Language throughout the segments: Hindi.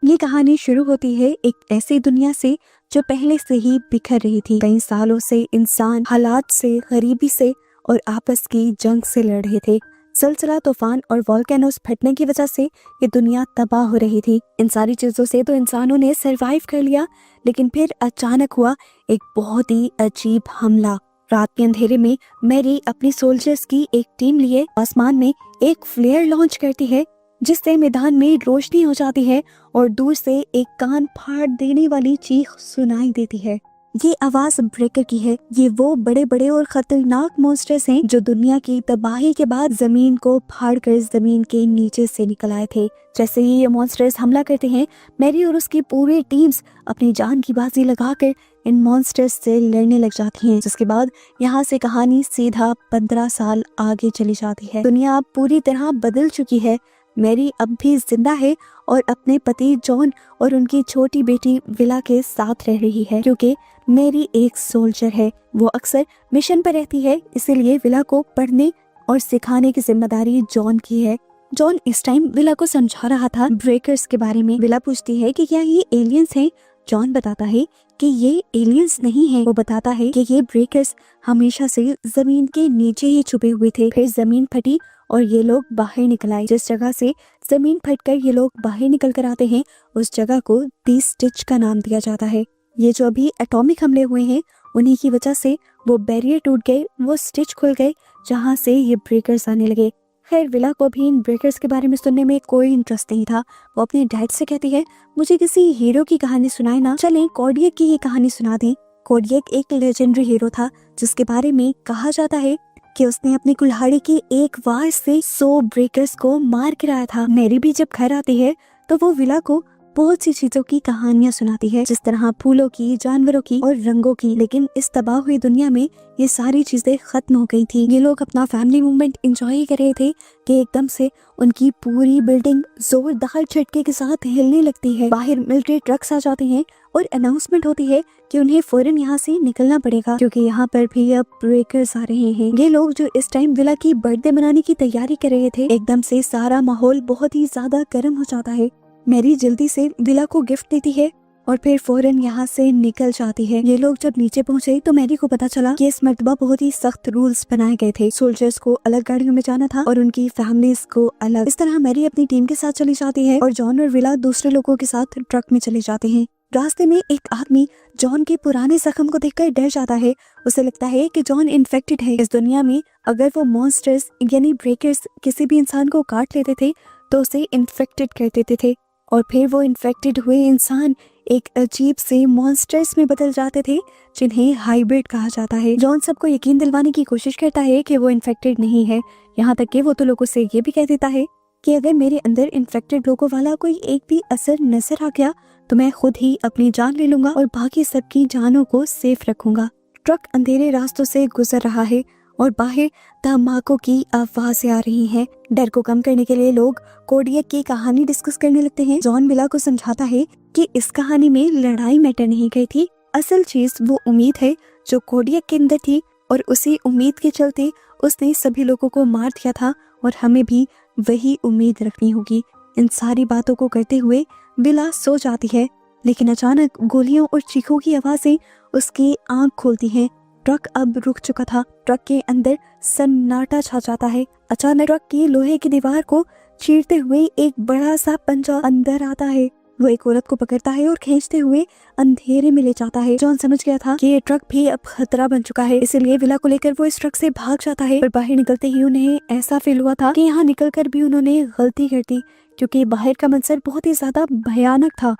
ये कहानी शुरू होती है एक ऐसी दुनिया से जो पहले से ही बिखर रही थी। कई सालों से इंसान हालात से, गरीबी से और आपस की जंग से लड़ रहे थे। जलजला, तूफान और वोल्केनोस फटने की वजह से ये दुनिया तबाह हो रही थी। इन सारी चीजों से तो इंसानों ने सरवाइव कर लिया, लेकिन फिर अचानक हुआ एक बहुत ही अजीब हमला। रात के अंधेरे में मैरी अपनी सोल्जर्स की एक टीम लिए आसमान में एक फ्लेयर लॉन्च करती है, जिससे मैदान में रोशनी हो जाती है और दूर से एक कान फाड़ देने वाली चीख सुनाई देती है। ये आवाज ब्रेकर की है। ये वो बड़े बड़े और खतरनाक मॉन्स्टर्स हैं जो दुनिया की तबाही के बाद जमीन को फाड़कर जमीन के नीचे से निकल आए थे। जैसे ही ये मॉन्स्टर्स हमला करते हैं, मैरी और उसकी पूरी टीम्स अपनी जान की बाजी लगाकर इन मॉन्स्टर्स से लड़ने लग जाती हैं। जिसके बाद यहाँ से कहानी सीधा 15 साल आगे चली जाती है। दुनिया अब पूरी तरह बदल चुकी है। मैरी अब भी जिंदा है और अपने पति जॉन और उनकी छोटी बेटी विला के साथ रह रही है। क्योंकि मैरी एक सोल्जर है, वो अक्सर मिशन पर रहती है, इसीलिए विला को पढ़ने और सिखाने की जिम्मेदारी जॉन की है। जॉन इस टाइम विला को समझा रहा था ब्रेकर्स के बारे में। विला पूछती है कि क्या ये एलियंस हैं? जॉन बताता है कि ये एलियंस नहीं है। वो बताता है कि ये ब्रेकर्स हमेशा से जमीन के नीचे ही छुपे हुए थे। फिर जमीन फटी और ये लोग बाहर निकल आए। जिस जगह से जमीन फटकर ये लोग बाहर निकल कर आते हैं, उस जगह को दी स्टिच का नाम दिया जाता है। ये जो अभी एटॉमिक हमले हुए हैं, उन्हीं की वजह से वो बैरियर टूट गए, वो स्टिच खुल गए, जहाँ से ये ब्रेकर्स आने लगे। खैर, विला को भी इन ब्रेकर्स के बारे में सुनने में कोई इंटरेस्ट नहीं था। वो अपने डैड से कहती है, मुझे किसी हीरो की कहानी सुनाए ना, चलें कोडियक की ही कहानी सुना दें। कोडियक एक लेजेंडरी हीरो था, जिसके बारे में कहा जाता है कि उसने अपनी कुल्हाड़ी की एक वार से 100 ब्रेकर्स को मार गिराया था। मैरी भी जब घर आती है तो वो विला को बहुत सी चीजों की कहानियां सुनाती है, जिस तरह फूलों की, जानवरों की और रंगों की। लेकिन इस तबाह हुई दुनिया में ये सारी चीजें खत्म हो गई थी। ये लोग अपना फैमिली मूवमेंट एंजॉय कर रहे थे कि एकदम से उनकी पूरी बिल्डिंग जोरदार झटके के साथ हिलने लगती है। बाहर मिलिट्री ट्रक्स आ जाते हैं और अनाउंसमेंट होती है कि उन्हें फौरन यहाँ से निकलना पड़ेगा, क्योंकि यहाँ पर भी अब ब्रेकर्स आ रहे हैं। ये लोग जो इस टाइम विला की बर्थडे मनाने की तैयारी कर रहे थे, एकदम से सारा माहौल बहुत ही ज्यादा गर्म हो जाता है। मैरी जल्दी से विला को गिफ्ट देती है और फिर फौरन यहाँ से निकल जाती है। ये लोग जब नीचे पहुँचे तो मैरी को पता चला कि इस मर्तबा बहुत ही सख्त रूल्स बनाए गए थे। सोल्जर्स को अलग गाड़ियों में जाना था और उनकी फैमिलीज को अलग। इस तरह मैरी अपनी टीम के साथ चली जाती है और जॉन और विला दूसरे लोगों के साथ ट्रक में चले जाते हैं। रास्ते में एक आदमी जॉन के पुराने जख्म को देखकर डर जाता है। उसे लगता है कि जॉन इन्फेक्टेड है। इस दुनिया में अगर वो मॉन्स्टर्स यानी ब्रेकर्स किसी भी इंसान को काट लेते थे तो उसे इन्फेक्टेड कर देते थे और फिर वो इन्फेक्टेड हुए इंसान एक अजीब से मॉन्स्टर्स में बदल जाते थे, जिन्हें हाइब्रिड कहा जाता है। जॉन सबको यकीन दिलवाने की कोशिश करता है कि वो इन्फेक्टेड नहीं है। यहाँ तक कि वो तो लोगों से ये भी कह देता है कि अगर मेरे अंदर इन्फेक्टेड लोगों वाला कोई एक भी असर नजर आ गया तो मैं खुद ही अपनी जान ले लूंगा और बाकी सबकी जानों को सेफ रखूंगा। ट्रक अंधेरे रास्तों से गुजर रहा है और बाहर धमाकों की आवाजें आ रही हैं। डर को कम करने के लिए लोग कोडियक की कहानी डिस्कस करने लगते हैं। जॉन विला को समझाता है कि इस कहानी में लड़ाई मैटर नहीं की थी, असल चीज वो उम्मीद है जो कोडियक के अंदर थी और उसी उम्मीद के चलते उसने सभी लोगों को मार दिया था और हमें भी वही उम्मीद रखनी होगी। इन सारी बातों को करते हुए विला सो जाती है, लेकिन अचानक गोलियों और चीखों की आवाजें उसकी आंख खोलती हैं। ट्रक अब रुक चुका था। ट्रक के अंदर सन्नाटा छा जाता है। अचानक ट्रक की लोहे की दीवार को चीरते हुए एक बड़ा सा पंजा अंदर आता है। वो एक औरत को पकड़ता है और खींचते हुए अंधेरे में ले जाता है। जॉन समझ गया था कि ये ट्रक भी अब खतरा बन चुका है, इसलिए विला को लेकर वो इस ट्रक से भाग जाता है। पर बाहर निकलते ही उन्हें ऐसा फील हुआ था कि यहाँ निकलकर भी उन्होंने गलती कर दी, क्योंकि बाहर का मंजर बहुत ही ज्यादा भयानक था।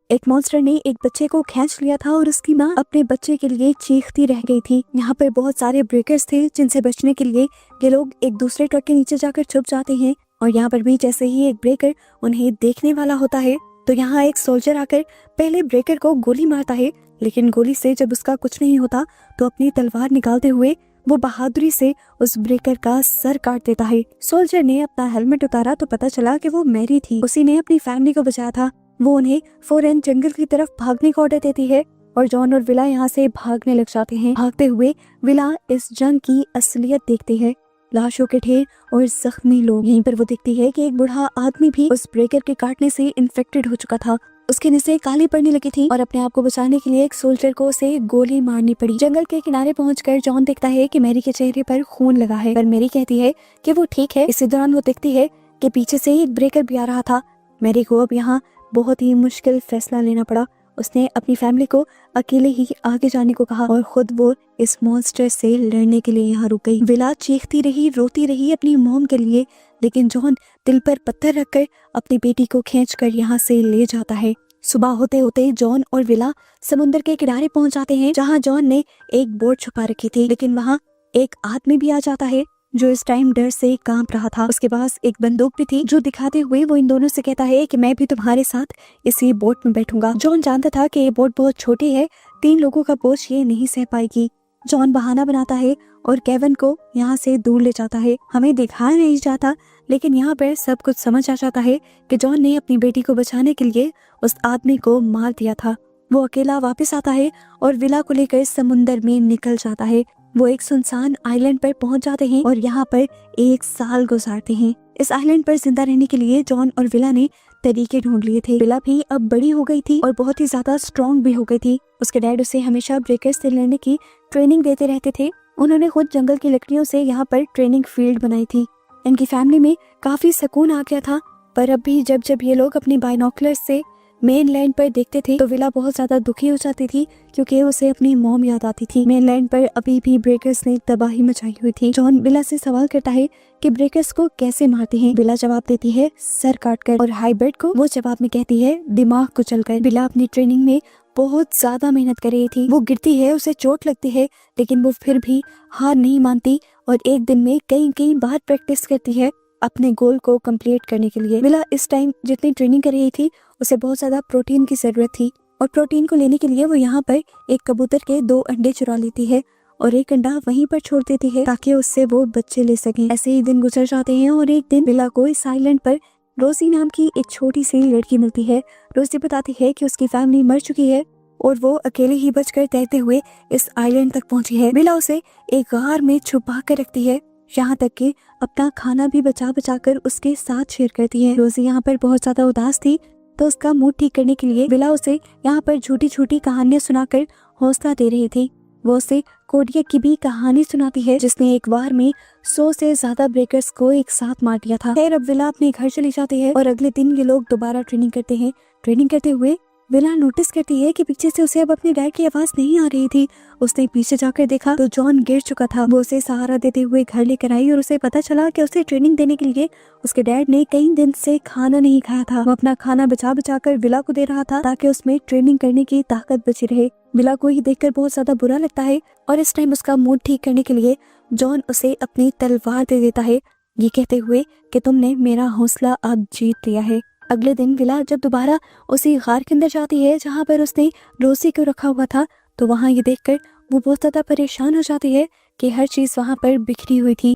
एक मॉन्स्टर ने एक बच्चे को खींच लिया था और उसकी माँ अपने बच्चे के लिए चीखती रह गई थी। यहाँ पर बहुत सारे ब्रेकर्स थे, जिनसे बचने के लिए ये लोग एक दूसरे ट्रक के नीचे जाकर छुप जाते हैं। और यहाँ पर भी जैसे ही एक ब्रेकर उन्हें देखने वाला होता है तो यहाँ एक सोल्जर आकर पहले ब्रेकर को गोली मारता है, लेकिन गोली से जब उसका कुछ नहीं होता तो अपनी तलवार निकालते हुए वो बहादुरी से उस ब्रेकर का सर काट देता है। सोल्जर ने अपना हेलमेट उतारा तो पता चला कि वो मैरी थी। उसी ने अपनी फैमिली को बचाया था। वो उन्हें फौरन जंगल की तरफ भागने का ऑर्डर देती है और जॉन और विला यहाँ से भागने लग जाते हैं। भागते हुए विला इस जंग की असलियत देखती है। लाशों के ढेर और जख्मी लोग। यहीं पर वो देखती है कि एक बूढ़ा आदमी भी उस ब्रेकर के काटने से इन्फेक्टेड हो चुका था। उसकी नसें काली पड़ने लगी थी और अपने आप को बचाने के लिए एक सोल्जर को उसे गोली मारनी पड़ी। जंगल के किनारे पहुंचकर जॉन देखता है कि मैरी के चेहरे पर खून लगा है, पर मैरी कहती है कि वो ठीक है। इसी दौरान वो देखती है कि पीछे से एक ब्रेकर भी आ रहा था। मैरी को अब यहाँ बहुत ही मुश्किल फैसला लेना पड़ा। उसने अपनी फैमिली को अकेले ही आगे जाने को कहा और खुद वो इस मॉन्स्टर से लड़ने के लिए यहाँ रुक गई। विला चीखती रही, रोती रही अपनी मॉम के लिए, लेकिन जॉन दिल पर पत्थर रखकर अपनी बेटी को खींचकर यहाँ से ले जाता है। सुबह होते होते जॉन और विला समुद्र के किनारे पहुंच जाते हैं, जहाँ जॉन ने एक बोट छुपा रखी थी, लेकिन वहाँ एक आदमी भी आ जाता है जो इस टाइम डर से कांप रहा था। उसके पास एक बंदूक भी थी, जो दिखाते हुए वो इन दोनों से कहता है कि मैं भी तुम्हारे साथ इसी बोट में बैठूंगा। जॉन जानता था कि ये बोट बहुत छोटी है, 3 लोगों का बोझ ये नहीं सह पाएगी। जॉन बहाना बनाता है और केविन को यहाँ से दूर ले जाता है। हमें दिखाया नहीं जाता, लेकिन यहाँ पर सब कुछ समझ आ जाता है कि जॉन ने अपनी बेटी को बचाने के लिए उस आदमी को मार दिया था। वो अकेला वापस आता है और विला को लेकर समुंदर में निकल जाता है। वो एक सुनसान आइलैंड पर पहुंच जाते हैं और यहाँ पर 1 साल गुजारते हैं। इस आइलैंड पर जिंदा रहने के लिए जॉन और विला ने तरीके ढूंढ लिए थे। विला भी अब बड़ी हो गई थी और बहुत ही ज्यादा स्ट्रॉन्ग भी हो गई थी। उसके डैड उसे हमेशा ब्रेकर्स से लड़ने की ट्रेनिंग देते रहते थे। उन्होंने खुद जंगल की लकड़ियों से यहाँ पर ट्रेनिंग फील्ड बनाई थी। इनकी फैमिली में काफी सुकून आ गया था, पर अब भी जब जब ये लोग अपनी बाइनोकुलर्स से मेन लैंड पर देखते थे तो विला बहुत ज्यादा दुखी हो जाती थी, क्योंकि उसे अपनी मॉम याद आती थी। मेन लैंड पर अभी भी ब्रेकर्स ने तबाही मचाई हुई थी। जॉन विला से सवाल करता है कि ब्रेकर्स को कैसे मारते हैं। विला जवाब देती है सर काटकर, और हाइब्रिड को वो जवाब में कहती है दिमाग कुचलकर। विला अपनी ट्रेनिंग में बहुत ज्यादा मेहनत कर रही थी। वो गिरती है, उसे चोट लगती है, लेकिन वो फिर भी हार नहीं मानती और एक दिन में कई बार प्रैक्टिस करती है अपने गोल को कंप्लीट करने के लिए। विला इस टाइम जितनी ट्रेनिंग कर रही थी उसे बहुत ज्यादा प्रोटीन की जरूरत थी, और प्रोटीन को लेने के लिए वो यहाँ पर एक कबूतर के 2 अंडे चुरा लेती है और एक अंडा वहीं पर छोड़ देती है ताकि उससे वो बच्चे ले सकें। ऐसे ही दिन गुजर जाते हैं और एक दिन विला को इस आइलैंड पर रोजी नाम की एक छोटी सी लड़की मिलती है। रोजी बताती है कि उसकी फैमिली मर चुकी है और वो अकेले ही बचकर तैरते हुए इस आइलैंड तक पहुंची है। विला उसे एक गार में छुपा कर रखती है, यहाँ तक कि अपना खाना भी बचा कर उसके साथ शेयर करती है। रोजी यहाँ पर बहुत ज्यादा उदास थी, तो उसका मूड ठीक करने के लिए विला उसे यहाँ पर झूठी झूठी कहानियां सुनाकर हौसला दे रही थी। वो उसे कोडिया की भी कहानी सुनाती है, जिसने एक बार में 100 से ज्यादा ब्रेकर्स को एक साथ मार दिया था। खैर अब विला अपने घर चली जाती है और अगले दिन ये लोग दोबारा ट्रेनिंग करते हैं। ट्रेनिंग करते हुए विला नोटिस करती है कि पीछे से उसे अब अपने डैड की आवाज नहीं आ रही थी। उसने पीछे जाकर देखा तो जॉन गिर चुका था। वो उसे सहारा देते हुए घर लेकर आई और उसे पता चला कि उसे ट्रेनिंग देने के लिए उसके डैड ने कई दिन से खाना नहीं खाया था। वो अपना खाना बचा कर विला को दे रहा था ताकि उसमें ट्रेनिंग करने की ताकत बची रहे। विला को ये देखकर बहुत ज्यादा बुरा लगता है और इस टाइम उसका मूड ठीक करने के लिए जॉन उसे अपनी तलवार दे देता है, ये कहते हुए कि तुमने मेरा हौसला अब जीत लिया है। अगले दिन विला जब दोबारा उसी गार के अंदर जाती है जहाँ पर उसने रोजी को रखा हुआ था, तो वहाँ ये देखकर वो बहुत ज्यादा परेशान हो जाती है कि हर चीज वहाँ पर बिखरी हुई थी।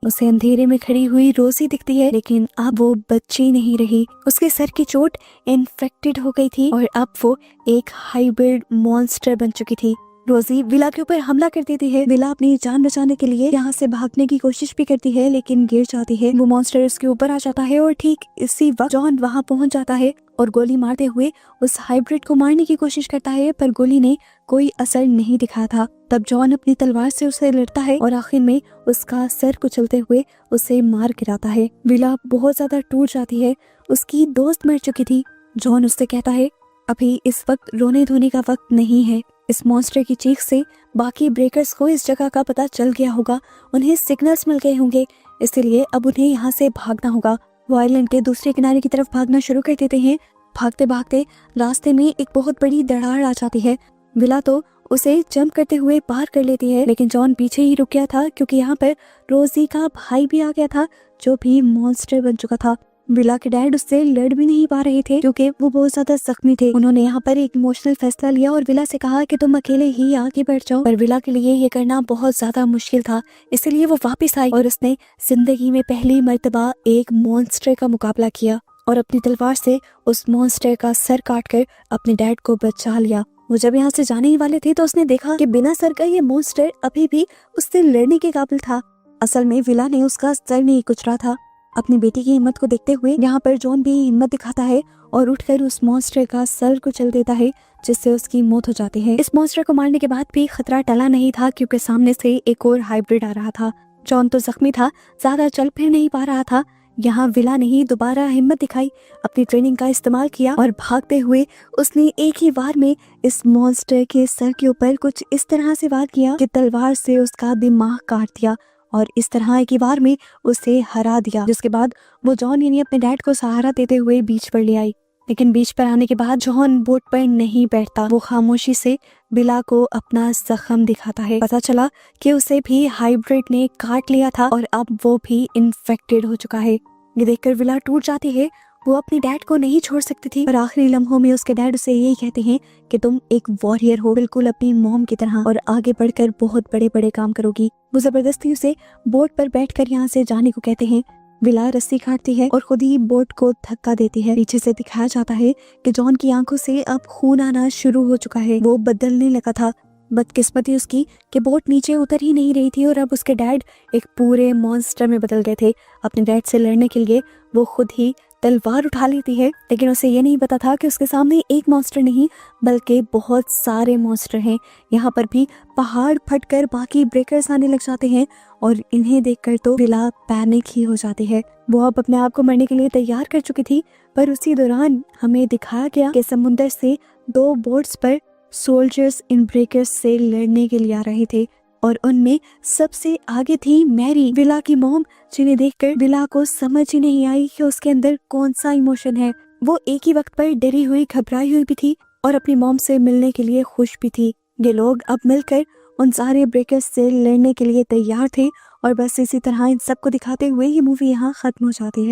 उसे अंधेरे में खड़ी हुई रोजी दिखती है, लेकिन अब वो बच्ची नहीं रही। उसके सर की चोट इन्फेक्टेड हो गई थी और अब वो एक हाइब्रिड मॉन्स्टर बन चुकी थी। रोजी विला के ऊपर हमला कर देती है। विला अपनी जान बचाने के लिए यहाँ से भागने की कोशिश भी करती है, लेकिन गिर जाती है। वो मॉन्स्टर उसके ऊपर आ जाता है और ठीक इसी वक्त जॉन वहाँ पहुँच जाता है और गोली मारते हुए उस हाइब्रिड को मारने की कोशिश करता है, पर गोली ने कोई असर नहीं दिखाया था। तब जॉन अपनी तलवार से उसे लड़ता है और आखिर में उसका सर कुचलते हुए उसे मार गिराता है। विला बहुत ज्यादा टूट जाती है। उसकी दोस्त मर चुकी थी। जॉन उससे कहता है अभी इस वक्त रोने धोने का वक्त नहीं है। इस मॉन्स्टर की चीख से बाकी ब्रेकर्स को इस जगह का पता चल गया होगा, उन्हें सिग्नल्स मिल गए होंगे, इसलिए अब उन्हें यहाँ से भागना होगा। वो आइलैंड के दूसरे किनारे की तरफ भागना शुरू कर देते हैं। भागते भागते रास्ते में एक बहुत बड़ी दरार आ जाती है। विला तो उसे जंप करते हुए पार कर लेती है, लेकिन जॉन पीछे ही रुक गया था क्योंकि यहाँ पर रोजी का भाई भी आ गया था जो भी मॉन्स्टर बन चुका था। विला के डैड उससे लड़ भी नहीं पा रहे थे क्योंकि वो बहुत ज्यादा जख्मी थे। उन्होंने यहाँ पर एक इमोशनल फैसला लिया और विला से कहा कि तुम अकेले ही आगे बढ़ जाओ, पर विला के लिए ये करना बहुत ज्यादा मुश्किल था, इसलिए वो वापस आई और उसने जिंदगी में पहली मर्तबा एक मॉन्स्टर का मुकाबला किया और अपनी तलवार से उस मॉन्स्टर का सर काटकर अपने डैड को बचा लिया। वो जब यहाँ से जाने ही वाले थे तो उसने देखा कि बिना सर का ये मॉन्स्टर अभी भी उससे लड़ने के काबिल था। असल में विला ने उसका सर नहीं कुचला था। अपनी बेटी की हिम्मत को देखते हुए यहाँ पर जॉन भी हिम्मत दिखाता है और उठकर उस मॉन्स्टर का सर कुचल देता है, जिससे उसकी मौत हो जाती है। इस मॉन्स्टर को मारने के बाद भी खतरा टला नहीं था, क्योंकि सामने से एक और हाइब्रिड आ रहा था। जॉन तो जख्मी था, ज्यादा चल फिर नहीं पा रहा था। यहाँ विला ने ही दोबारा हिम्मत दिखाई, अपनी ट्रेनिंग का इस्तेमाल किया और भागते हुए उसने एक ही बार में इस मॉन्स्टर के सर के ऊपर कुछ इस तरह से वार किया कि तलवार से उसका दिमाग काट दिया और इस तरह एक ही बार में उसे हरा दिया। जिसके बाद वो जॉन यानी अपने डैड को सहारा देते हुए बीच पर ले आई। लेकिन बीच पर आने के बाद जॉन बोट पर नहीं बैठता, वो खामोशी से विला को अपना जख्म दिखाता है। पता चला कि उसे भी हाइब्रिड ने काट लिया था और अब वो भी इन्फेक्टेड हो चुका है। ये देखकर विला टूट जाती है। वो अपने डैड को नहीं छोड़ सकती थी, पर आखिरी लम्हों में उसके डैड उसे यही कहते हैं कि तुम एक वॉरियर हो, बिल्कुल अपनी मॉम की तरह, और आगे बढ़कर बहुत बड़े बड़े काम करोगी। वो जबरदस्ती उसे बोट पर बैठकर यहाँ से जाने को कहते हैं। विला रस्सी काटती है और खुद ही बोट को धक्का देती है। पीछे से दिखाया जाता है कि जॉन की आंखों से अब खून आना शुरू हो चुका है। वो बदलने लगा था। बदकिस्मती उसकी कि बोट नीचे उतर ही नहीं रही थी और अब उसके डैड एक पूरे मॉन्स्टर में बदल गए थे। अपने डैड से लड़ने के लिए वो खुद ही तलवार उठा लेती है, लेकिन उसे ये नहीं पता था कि उसके सामने एक मॉन्स्टर नहीं बल्कि बहुत सारे मॉन्स्टर हैं। यहाँ पर भी पहाड़ फटकर बाकी ब्रेकर्स आने लग जाते हैं और इन्हें देखकर तो विला पैनिक ही हो जाती है। वो अब अपने आप को मरने के लिए तैयार कर चुकी थी, पर उसी दौरान हमें दिखाया गया कि समुंदर से 2 बोट्स पर सोल्जर्स इन ब्रेकर्स से लड़ने के लिए आ रहे थे और उनमें सबसे आगे थी मैरी, विला की मॉम, जिन्हें देखकर विला को समझ ही नहीं आई कि उसके अंदर कौन सा इमोशन है। वो एक ही वक्त पर डरी हुई, घबराई हुई भी थी और अपनी मॉम से मिलने के लिए खुश भी थी। ये लोग अब मिलकर उन सारे ब्रेकर्स से लड़ने के लिए तैयार थे और बस इसी तरह इन सबको दिखाते हुए ये मूवी यहाँ खत्म हो जाती है।